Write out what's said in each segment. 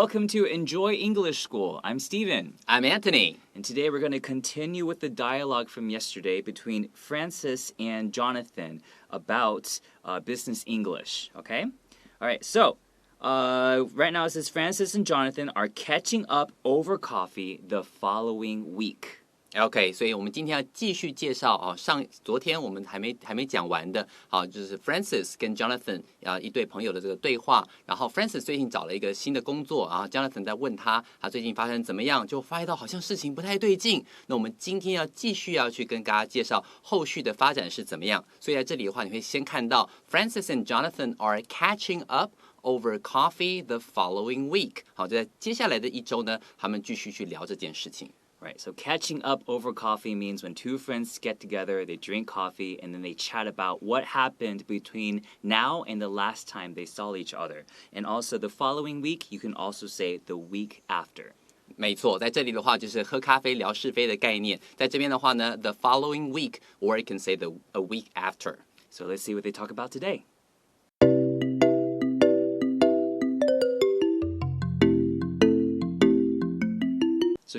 welcome to Enjoy English School. I'm Steven. I'm Anthony. And today we're going to continue with the dialogue from yesterday between Francis and Jonathan about business English, okay? All right, so right now it says Francis and Jonathan are catching up over coffee the following week. OK， 所以我们今天要继续介绍昨天我们还没讲完的，就是 Francis 跟 Jonathan 一对朋友的这个对话。然后 Francis 最近找了一个新的工作，然后 Jonathan 在问他最近发生怎么样，就发现到好像事情不太对劲。那我们今天要继续去跟大家介绍后续的发展是怎么样。所以在这里的话，你会先看到 Francis and Jonathan are catching up.Over coffee the following week. 好，在接下来的一周呢，他们继续去聊这件事情。Right, so catching up over coffee means when two friends get together, they drink coffee, and then they chat about what happened between now and the last time they saw each other. And also the following week, you can also say the week after. 没错，在这里的话就是喝咖啡聊是非的概念。在这边的话呢 ，the following week, or you can say a week after. So let's see what they talk about today.So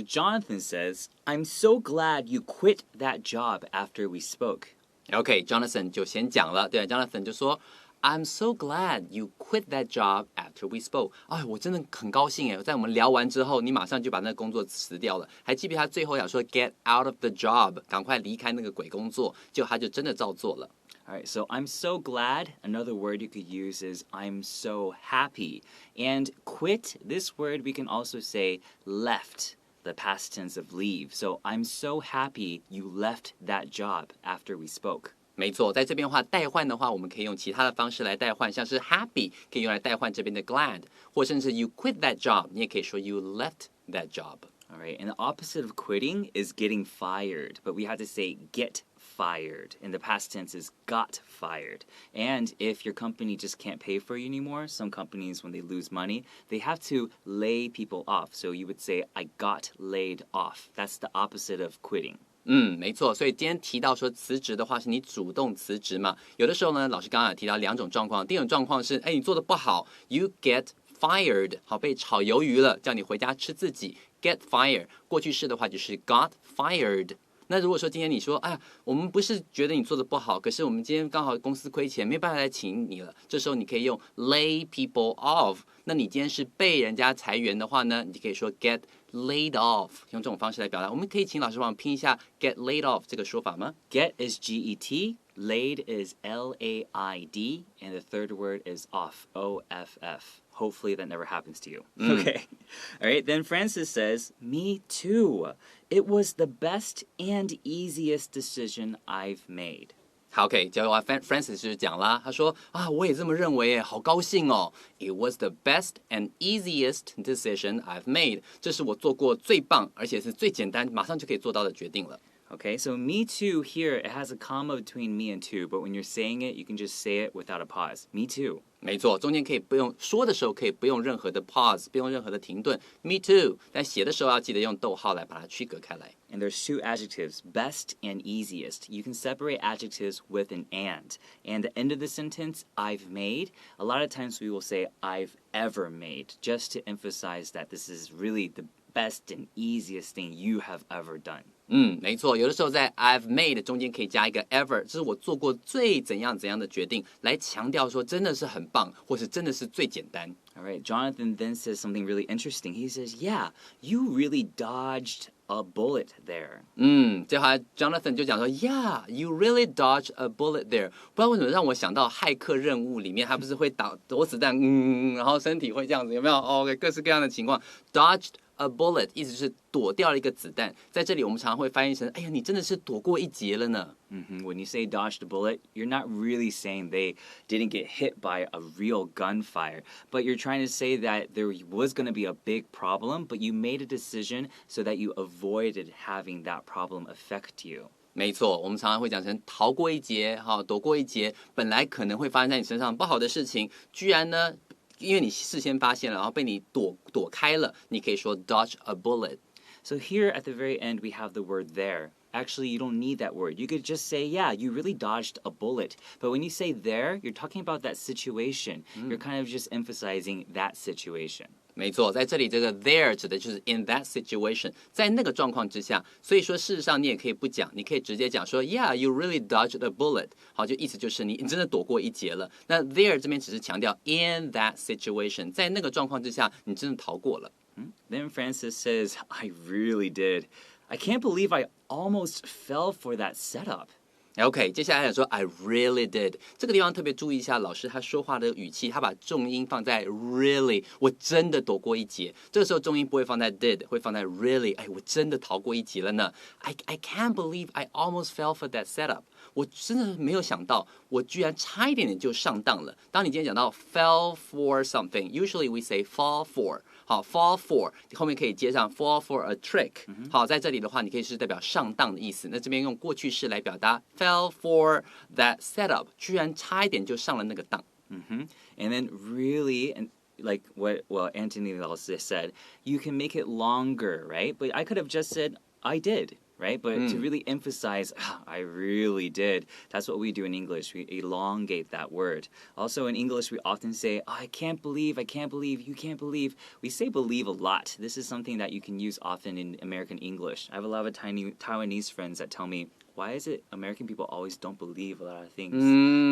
Jonathan says, I'm so glad you quit that job after we spoke. OK, Jonathan 就先讲了，对 ，Jonathan 就说 I'm so glad you quit that job after we spoke. 哎，我真的很高兴哎，在我们聊完之后，你马上就把那个工作辞掉了。还记不记得他最后想说 get out of the job， 赶快离开那个鬼工作，结果他就真的照做了。All right, so I'm so glad. Another word you could use is I'm so happy. And quit, this word we can also say left.The past tense of leave. So I'm so happy you left that job after we spoke. 没错，在这边的话，代换的话，我们可以用其他的方式来代换，像是 happy 可以用来代换这边的 glad， 或甚至 you quit that job， 你也可以说 you left that job. All right, and the opposite of quitting is getting fired, but we have to say get fired. And the past tense is got fired. And if your company just can't pay for you anymore, some companies, when they lose money, they have to lay people off. So you would say, I got laid off. That's the opposite of quitting. 没错，所以今天提到说辞职的话，是你主动辞职嘛？有的时候呢，老师刚刚有提到两种状况。第一种状况是，你做的不好 ，you get fired， 好被炒鱿鱼了，叫你回家吃自己 ，get fired。过去式的话就是 got fired。那如果说今天你说，我们不是觉得你做的不好，可是我们今天刚好公司亏钱，没办法来请你了，这时候你可以用 lay people off。那你今天是被人家裁员的话呢，你就可以说 get laid off， 用这种方式来表达。我们可以请老师帮我们拼一下 get laid off 这个说法吗？ Get is G-E-T, laid is L-A-I-D, and the third word is off, O-F-F.Hopefully that never happens to you. Okay. All right, then Francis says, Me too. It was the best and easiest decision I've made. 好 ，OK， 结果Francis 就讲啦，他说我也这么认为耶，好高兴哦。It was the best and easiest decision I've made. 这是我做过最棒，而且是最简单，马上就可以做到的决定了。Okay, so me too here, it has a comma between me and too, but when you're saying it, you can just say it without a pause. Me too. 没错，中间可以不用说的时候可以不用任何的 pause， 不用任何的停顿。Me too， 但写的时候要记得用逗号来把它区隔开来。And there's two adjectives, best and easiest. You can separate adjectives with an and. And the end of the sentence, I've made, a lot of times we will say I've ever made, just to emphasize that this is really the best and easiest thing you have ever done. 没错，有的时候在 I've made 中间可以加一个 ever， 这是我做过最怎样的决定，来强调说真的是很棒，或是真的是最简单。All right, Jonathan then says something really interesting. He says, yeah, you really dodged a bullet there. 接下来 Jonathan 就讲说 Yeah, you really dodged a bullet there. 不知道为什么让我想到骇客任务里面，他不是会躲子弹，然后身体会这样子，有没有？OK， 各式各样的情况 ，dodged a bullet 意思就是躲掉了一个子弹。在这里我们常常会翻译成，哎呀，你真的是躲过一劫了呢。When you say dodged a bullet, you're not really saying they didn't get hit by a real gunfire, but you're trying to say that there was going to be a big problem, but you made a decision so that you avoided having that problem affect you. 没错，我们常常会讲成逃过一劫，躲过一劫，本来可能会发生在你身上不好的事情，居然呢，因为你事先发现了，然后被你躲开了，你可以说 dodge a bullet。So here at the very end, we have the word there. actually, you don't need that word. You could just say, yeah, you really dodged a bullet. But when you say there, you're talking about that situation. You're kind of just emphasizing that situation. 没错，在这里这个 there 指的就是 in that situation， 在那个状况之下，所以说事实上你也可以不讲，你可以直接讲说 Yeah, you really dodged a bullet。好，就意思就是你真的躲过一劫了。那 there 这边只是强调 in that situation， 在那个状况之下，你真的逃过了。Then Francis says, I really did. I can't believe I almost fell for that setup.OK, 接下来讲说 I really did， 这个地方特别注意一下老师他说话的语气，他把重音放在 really， 我真的躲过一劫。这个时候重音不会放在 did， 会放在 really， 哎，我真的逃过一劫了呢。I can't believe I almost fell for that setup， 我真的没有想到，我居然差一点点就上当了。当你今天讲到 fell for something，usually we say fall for。好 ，fall for 后面可以接上 fall for a trick。好，在这里的话，你可以是代表上当的意思。那这边用过去式来表达 fell for that setup， 居然差一点就上了那个当。And then really, and like what Anthony also said, you can make it longer, right? But I could have just said I did. Right? But to really emphasize, I really did. That's what we do in English. We elongate that word. Also in English, we often say, I can't believe, you can't believe. We say believe a lot. This is something that you can use often in American English. I have a lot of Taiwanese friends that tell me, why is it American people always don't believe a lot of things?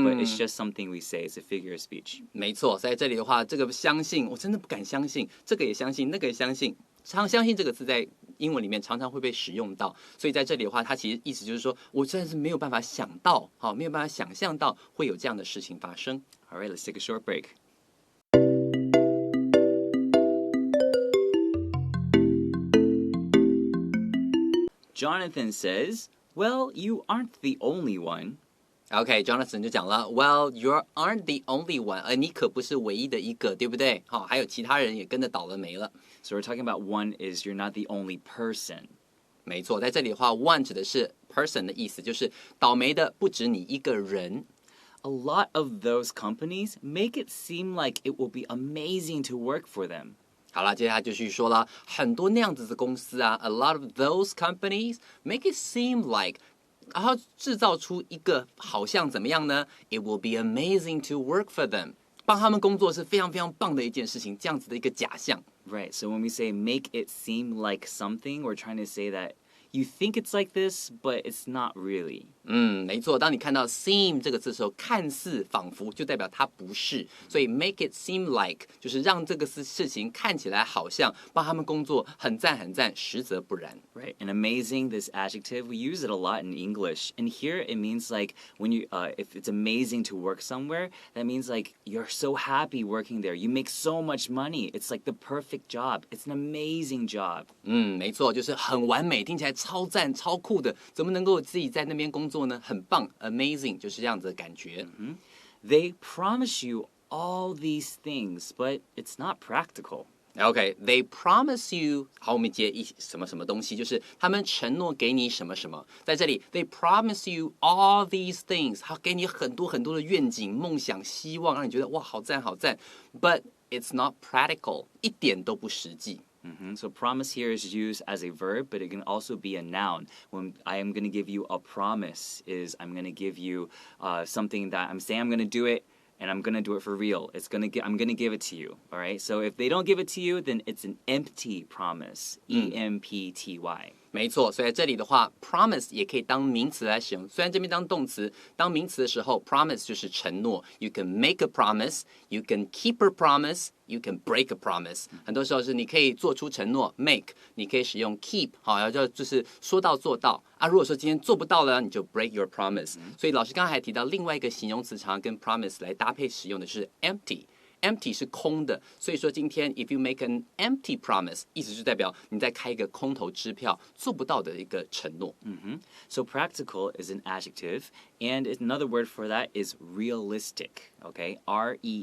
But it's just something we say. It's a figure of speech. 没错，在这里的话，这个相信，我真的不敢相信，这个也相信，那个也相信。相信这个字在英文里面常常会被使用到，所以在这里的话，它其实意思就是说我真的是没有办法想到，好，没有办法想象到会有这样的事情发生。All right, let's take a short break. Jonathan says, well, you aren't the only one.OK, Jonathan 就讲了 ，Well, you aren't the only one， 你可不是唯一的一个，对不对？好，还有其他人也跟着倒了霉了。So we're talking about one is you're not the only person. 没错，在这里的话 ，one 指的是 person 的意思，就是倒霉的不止你一个人。A lot of those companies make it seem like it will be amazing to work for them. 好了，接下来就去说了，很多那样子的公司啊 ，a lot of those companies make it seem like。然后制造出一个好像怎么样呢 ？It will be amazing to work for them， 帮他们工作是非常非常棒的一件事情，这样子的一个假象。Right. So when we say make it seem like something, we're trying to say that you think it's like this, but it's not really. 没错。当你看到 seem 这个字的时候，看似仿佛就代表它不是，所以 make it seem like 就是让这个事情看起来好像帮他们工作很赞很赞，实则不然。Right. And amazing, this adjective, we use it a lot in English. And here it means like when you, if it's amazing to work somewhere, that means like you're so happy working there. You make so much money. It's like the perfect job. It's an amazing job. 没错，就是很完美，听起来超赞超酷的，怎么能够自己在那边工作呢？很棒 ，amazing 就是这样子的感觉。They promise you all these things, but it's not practical.Okay, they promise you， 好，我们接什么什么东西，就是他们承诺给你什么什么。在这里 ，they promise you all these things， 好，给你很多很多的愿景、梦想、希望，让你觉得哇，好赞好赞。But it's not practical， 一点都不实际。So promise here is used as a verb, but it can also be a noun. When I am going to give you a promise, is I'm going to give you something that I'm saying I'm going to do it.And I'm gonna do it for real. I'm gonna give it to you. All right. So if they don't give it to you, then it's an empty promise. EMPTY. 没错，所以在这里的话 ，promise 也可以当名词来使用。虽然这边当动词，当名词的时候 ，promise 就是承诺。You can make a promise, you can keep a promise, you can break a promise。很多时候是你可以做出承诺 ，make， 你可以使用 keep， 好，然后就是说到做到啊。如果说今天做不到了，你就 break your promise。所以老师刚才还提到另外一个形容词，常常跟 promise 来搭配使用的是 empty。empty 是空的，所以说今天 if you make an empty promise， 意思就代表你在开一个空头支票，做不到的一个承诺。So practical is an adjective, and another word for that is realistic. Okay, REALISTIC.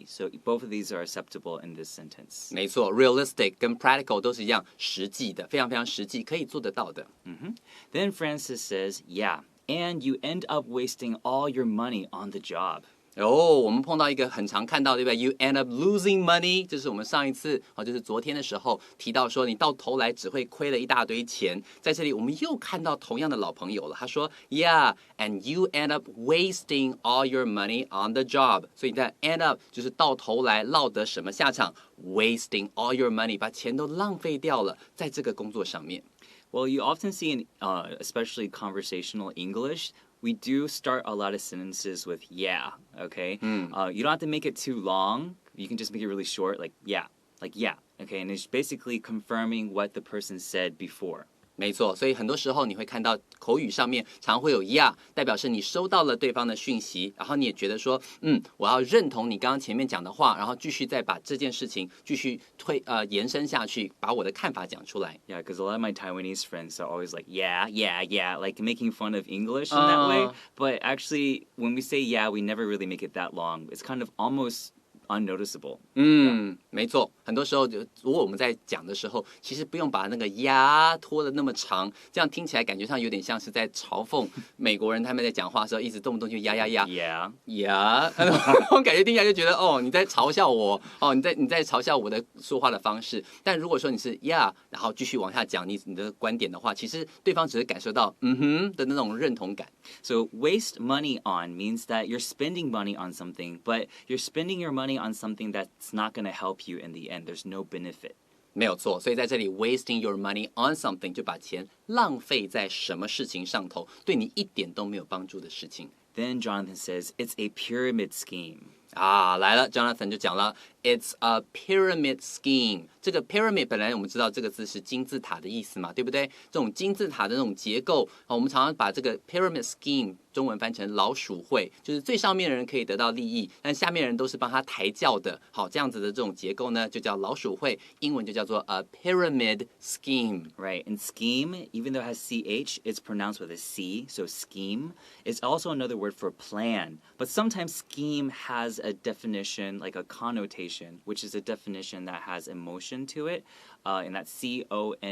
So both of these are acceptable in this sentence. 没错 ，realistic 跟 practical 都是一样，实际的，非常非常实际，可以做得到的。Then Francis says, yeah.And you end up wasting all your money on the job. 我们碰到一个很常看到，对不对 ？You end up losing money， 这是我们上一次就是昨天的时候提到说，你到头来只会亏了一大堆钱。在这里，我们又看到同样的老朋友了。他说 ，Yeah, and you end up wasting all your money on the job。所以你在 end up 就是到头来落得什么下场 ？Wasting all your money， 把钱都浪费掉了，在这个工作上面。Well, you often see in especially conversational English, we do start a lot of sentences with yeah, okay? You don't have to make it too long. You can just make it really short, like yeah, okay? And it's basically confirming what the person said before. 没错，所以很多时候你会看到口语上面常会有 yeah， 代表是你收到了对方的讯息，然后你也觉得说，我要认同你刚刚前面讲的话，然后继续再把这件事情继续延伸下去，把我的看法讲出来。Yeah, because a lot of my Taiwanese friends are always like, yeah, like making fun of English in that way. But actually, when we say yeah, we never really make it that long. It's kind of almost unnoticeable. 没错，很多时候如果我们在讲的时候，其实不用把那个呀拖得那么长，这样听起来感觉上有点像是在嘲讽美国人他们在讲话的时候一直动不动就呀那种感觉听起来就觉得你在嘲笑我，你在嘲笑我的说话的方式。但如果说你是然后继续往下讲你的观点的话，其实对方只是感受到的那种认同感。So waste money on means that you're spending money on something, but you're spending your money on something that's not going to help you in the end. There's no benefit. 没有错，所以在这里 wasting your money on something 就把钱浪费在什么事情上头，对你一点都没有帮助的事情。Then Jonathan says it's a pyramid scheme. 来了 Jonathan 就讲了 It's a pyramid scheme。 这个 pyramid 本来我们知道这个字是金字塔的意思嘛，对不对？这种金字塔的那种结构，我们常常把这个 pyramid scheme 中文翻成老鼠会，就是最上面的人可以得到利益，但下面的人都是帮他抬轿的。好，这样子的这种结构呢，就叫老鼠会，英文就叫做 a pyramid scheme. Right, and scheme, even though it has CH, it's pronounced with a C, so scheme. It's also another word for plan, but sometimes scheme has a definition, like a connotation, which is a definition that has emotion to it, and that's CONNOTATION.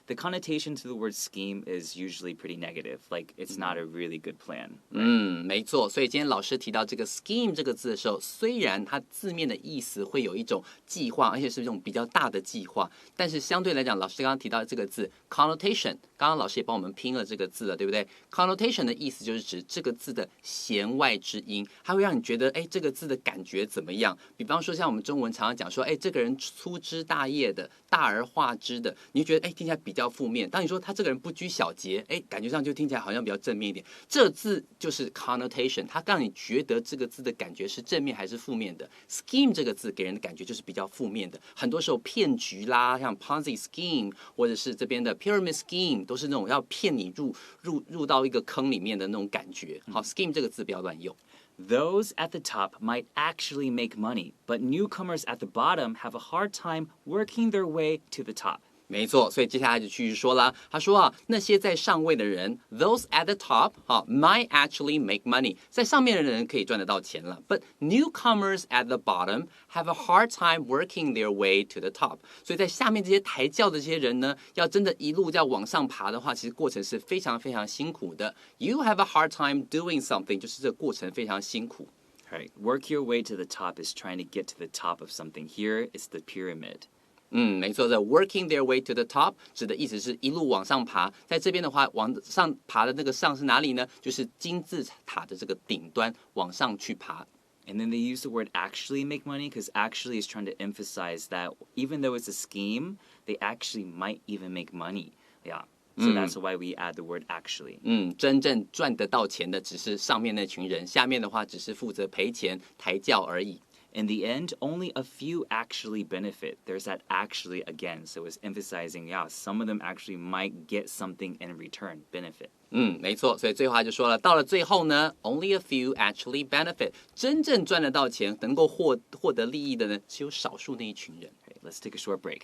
The connotation to the word scheme is usually pretty negative, like it's not a really good plan. Right? 没错，所以今天老师提到这个 scheme 这个字的时候，虽然它字面的意思会有一种计划，而且是一种比较大的计划，但是相对来讲，老师刚刚提到这个字 connotation， 刚刚老师也帮我们拼了这个字了，对不对？ connotation 的意思就是指这个字的弦外之音，它会让你觉得，这个字的感觉怎么样？比方说，像我们中文常常讲说，这个人粗枝大叶的，大而化之的，你就觉得，听起来比较负面。当你说他这个人不拘小节，感觉上就听起来好像比较正面一点。这字就是 connotation， 它让你觉得这个字的感觉是正面还是负面的。scheme 这个字给人的感觉就是比较负面的，很多时候骗局啦，像 Ponzi scheme 或者是这边的 pyramid scheme， 都是那种要骗你入到一个坑里面的那种感觉。好 ，scheme 这个字不要乱用。Those at the top might actually make money, but newcomers at the bottom have a hard time working their way to the top. 没错，所以接下来就继续说啦。他说那些在上位的人 ，those at the top，might actually make money， 在上面的人可以赚得到钱了。But newcomers at the bottom have a hard time working their way to the top。所以在下面这些抬轿的这些人呢，要真的一路要往上爬的话，其实过程是非常非常辛苦的。You have a hard time doing something， 就是这个过程非常辛苦。Right, work your way to the top is trying to get to the top of something. Here, it's the pyramid. 没错，这 working their way to the top 指的意思是一路往上爬。在这边的话，往上爬的那个上是哪里呢？就是金字塔的这个顶端往上去爬。And then they use the word actually make money because actually is trying to emphasize that even though it's a scheme, they actually might even make money. Yeah. So that's why we add the word actually. 真正赚得到钱的只是上面那群人，下面的话只是负责赔钱抬轿而已。In the end, only a few actually benefit. There's that actually again. So it's emphasizing, some of them actually might get something in return, benefit. 没错，所以最后他就说了，到了最后呢 ，only a few actually benefit， 真正赚得到钱、能够获得利益的呢，只有少数那一群人。Okay, let's take a short break.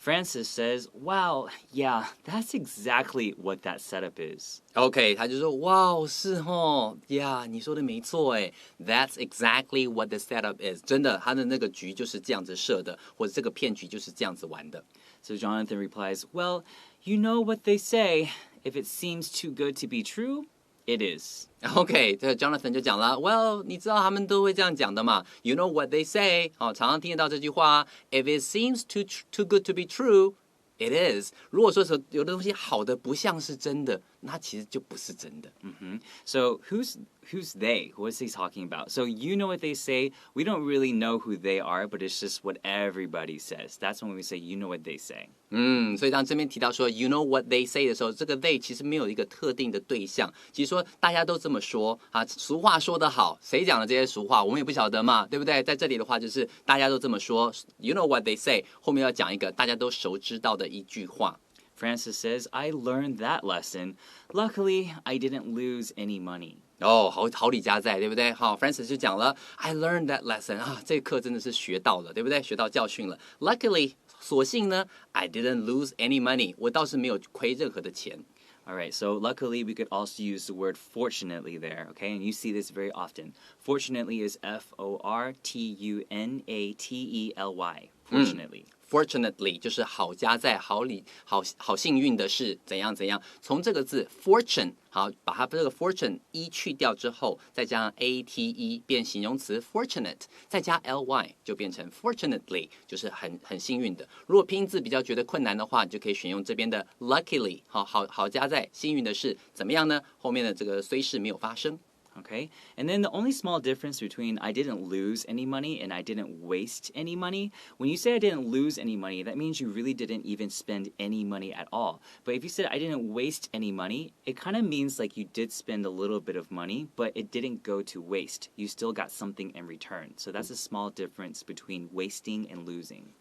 Francis says, wow, yeah, that's exactly what that setup is. OK， 他就说，哇，是哦，呀，你说的没错，哎，That's exactly what the setup is。真的，他的那个局就是这样子设的，或者这个骗局就是这样子玩的。So Jonathan replies, well, you know what they say. If it seems too good to be true, it is. OK， 这个 Jonathan 就讲了 ，Well， 你知道他们都会这样讲的嘛 ？You know what they say， 常常听得到这句话。If it seems too good to be true，it is。如果说是有的东西好的不像是真的，那其实就不是真的。So who's they? What is he talking about? So you know what they say. We don't really know who they are, but it's just what everybody says. That's when we say you know what they say. 所以当这边提到说 you know what they say 的时候，这个 they 其实没有一个特定的对象，其实说大家都这么说啊。俗话说得好，谁讲的这些俗话，我们也不晓得嘛，对不对？在这里的话，就是大家都这么说 ，you know what they say， 后面要讲一个大家都熟知道的一句话。Francis says, I learned that lesson. Luckily, I didn't lose any money. 好理加在，对不对？好 ，Francis 就讲了 I learned that lesson 啊，这课真的是学到了，对不对？学到教训了。Luckily， 所幸呢 I didn't lose any money， 我倒是没有亏任何的钱。All right, so luckily we could also use the word fortunately there, okay? And you see this very often. Fortunately is Fortunately. Fortunately 就是好加在好幸运的是怎样怎样。从这个字 fortune 好，把它这个 fortune 去掉之后，再加上 ate 变形容词 fortunate， 再加 ly 就变成 fortunately， 就是很幸运的。如果拼音字比较觉得困难的话，你就可以选用这边的 luckily 好加在幸运的是怎么样呢？后面的这个虽是没有发生。Okay, and then the only small difference between I didn't lose any money and I didn't waste any money, when you say I didn't lose any money, that means you really didn't even spend any money at all. But if you said I didn't waste any money, it kind of means like you did spend a little bit of money, but it didn't go to waste. You still got something in return. So that's a small difference between wasting and losing.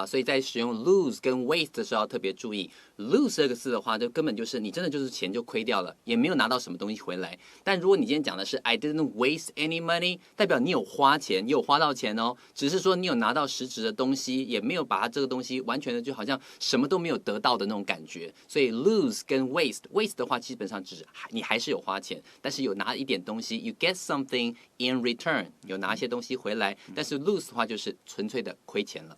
所以在使用 lose 跟 waste 的时候要特别注意 lose 这个字的话，就根本就是你真的就是钱就亏掉了，也没有拿到什么东西回来。但如果你今天讲的是 I didn't waste any money， 代表你有花钱，你有花到钱哦，只是说你有拿到实质的东西，也没有把它这个东西完全的就好像什么都没有得到的那种感觉。所以 lose 跟 waste 的话，基本上只你还是有花钱，但是有拿一点东西 ，you get something in return， 有拿一些东西回来。但是 lose 的话就是纯粹的亏钱了。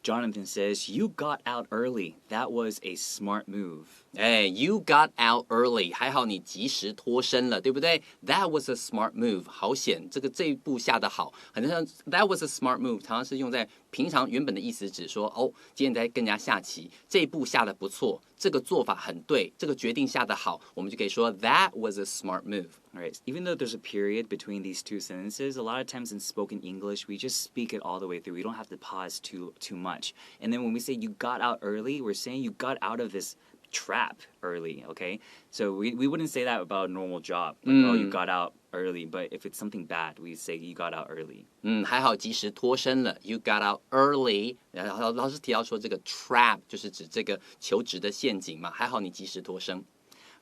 Jonathan says, you got out early. That was a smart move. You got out early， 还好你及时脱身了，对不对 ？That was a smart move， 好险，这一步下得好，很像 That was a smart move， 常常是用在平常原本的意思，指说今天在跟人家下棋，这一步下得不错，这个做法很对，这个决定下得好，我们就可以说 That was a smart move。All right, even though there's a period between these two sentences, a lot of times in spoken English, we just speak it all the way through. We don't have to pause too much. And then when we say you got out early, we're saying you got out of this trap early, okay? So we wouldn't say that about a normal job. Like, oh, you got out early. But if it's something bad, we say you got out early. 还好及时脱身了 ，You got out early。然后老师提到说这个 trap 就是指这个求职的陷阱嘛，还好你及时脱身。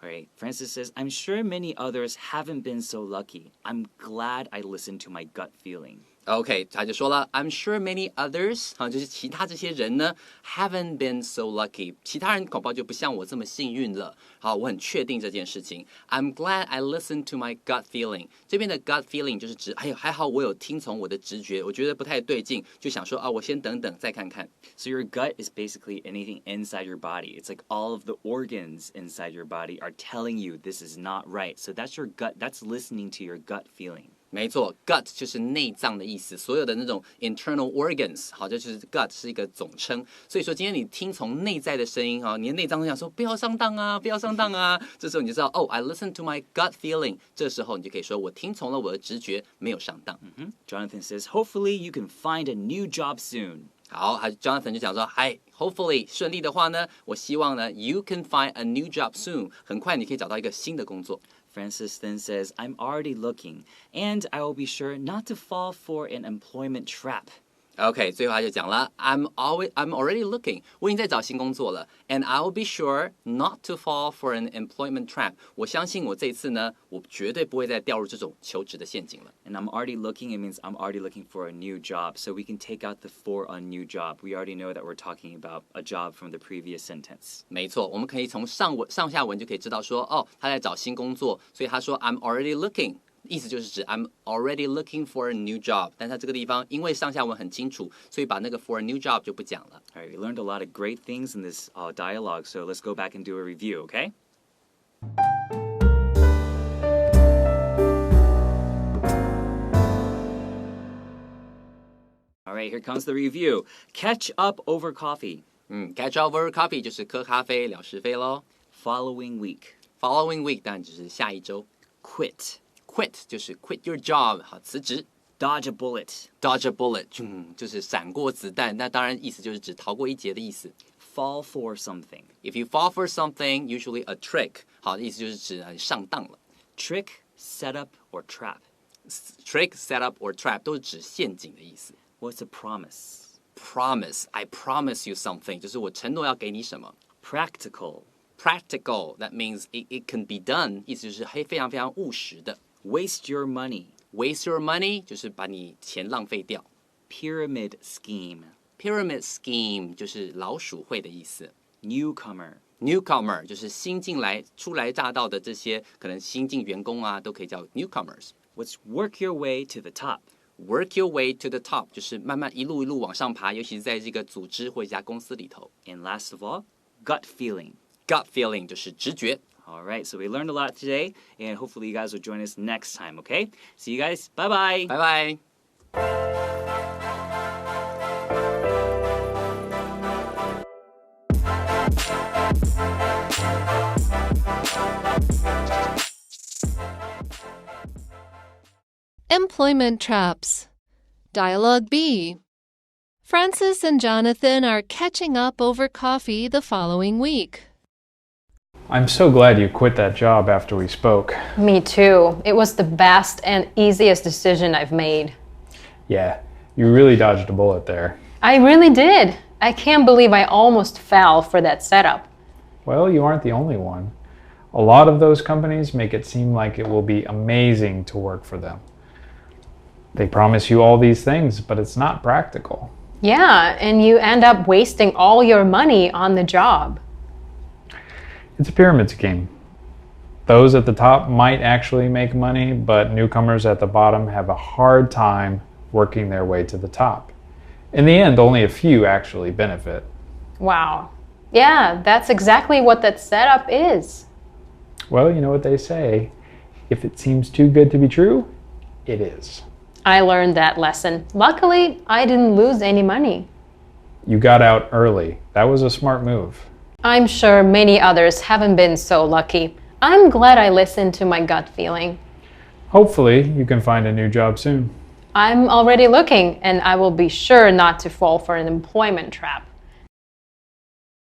All right, Francis says, I'm sure many others haven't been so lucky. I'm glad I listened to my gut feeling. OK， 他就说了 ，I'm sure many others， 就是其他这些人呢 ，haven't been so lucky， 其他人恐怕就不像我这么幸运了。好，我很确定这件事情。I'm glad I listened to my gut feeling。这边的 gut feeling 就是指，还好我有听从我的直觉，我觉得不太对劲，就想说我先等等再看看。So your gut is basically anything inside your body. It's like all of the organs inside your body are telling you this is not right. So that's your gut. That's listening to your gut feeling. 没错 ，gut 就是内脏的意思，所有的那种 internal organs， 好，这就是 gut 是一个总称。所以说，今天你听从内在的声音，你的内脏想说不要上当啊，不要上当啊，这时候你就知道I listen to my gut feeling。这时候你就可以说我听从了我的直觉，没有上当。Jonathan says, hopefully you can find a new job soon. 好，Jonathan 就讲说，hopefully 顺利的话呢，我希望呢 you can find a new job soon， 很快你可以找到一个新的工作。Francis then says, I'm already looking, and I will be sure not to fall for an employment trap. OK， 最后他就讲了 I'm already looking， 我已经在找新工作了 ，and I'll be sure not to fall for an employment trap。我相信我这一次呢，我绝对不会再掉入这种求职的陷阱了。And I'm already looking, it means I'm already looking for a new job. So we can take out the for a new job. We already know that we're talking about a job from the previous sentence. 没错，我们可以从上下文就可以知道说，哦，他在找新工作，所以他说 I'm already looking。意思就是指 I'm already looking for a new job， 但他这个地方因为上下文很清楚，所以把那个 for a new job 就不讲了。All right, we learned a lot of great things in this dialogue, so let's go back and do a review, okay? All right, here comes the review. Catch up over coffee. Catch up over coffee 就是喝咖啡了是非咯。Following week. Following week 当然就是下一周。Quit 就是 quit your job， 好，辞职。Dodge a bullet. Dodge a bullet， 就是闪过子弹，那当然意思就是指逃过一劫的意思。Fall for something. If you fall for something, usually a trick， 好，意思就是指你上当了。Trick, setup, or trap. Trick, setup, or trap 都是指陷阱的意思。What's a promise? Promise, I promise you something， 就是我承诺要给你什么。Practical, that means it can be done， 意思就是非常非常务实的。Waste your money. Waste your money 就是把你钱浪费掉。Pyramid scheme. Pyramid scheme 就是老鼠会的意思。Newcomer 就是新进来、初来乍到的这些可能新进员工啊，都可以叫 newcomers。Let's work your way to the top. Work your way to the top 就是慢慢一路一路往上爬，尤其是在这个组织或一家公司里头。And last of all, gut feeling. Gut feeling 就是直觉。All right, so we learned a lot today, and hopefully you guys will join us next time, okay? See you guys. Bye-bye. Bye-bye. Employment traps. Dialogue B. Francis and Jonathan are catching up over coffee the following week. I'm so glad you quit that job after we spoke. Me too. It was the best and easiest decision I've made. Yeah, you really dodged a bullet there. I really did. I can't believe I almost fell for that setup. Well, you aren't the only one. A lot of those companies make it seem like it will be amazing to work for them. They promise you all these things, but it's not practical. Yeah, and you end up wasting all your money on the job. It's a pyramid scheme. Those at the top might actually make money, but newcomers at the bottom have a hard time working their way to the top. In the end, only a few actually benefit. Wow. Yeah, that's exactly what that setup is. Well, you know what they say. If it seems too good to be true, it is. I learned that lesson. Luckily, I didn't lose any money. You got out early. That was a smart move. I'm sure many others haven't been so lucky. I'm glad I listened to my gut feeling. Hopefully, you can find a new job soon. I'm already looking, and I will be sure not to fall for an employment trap.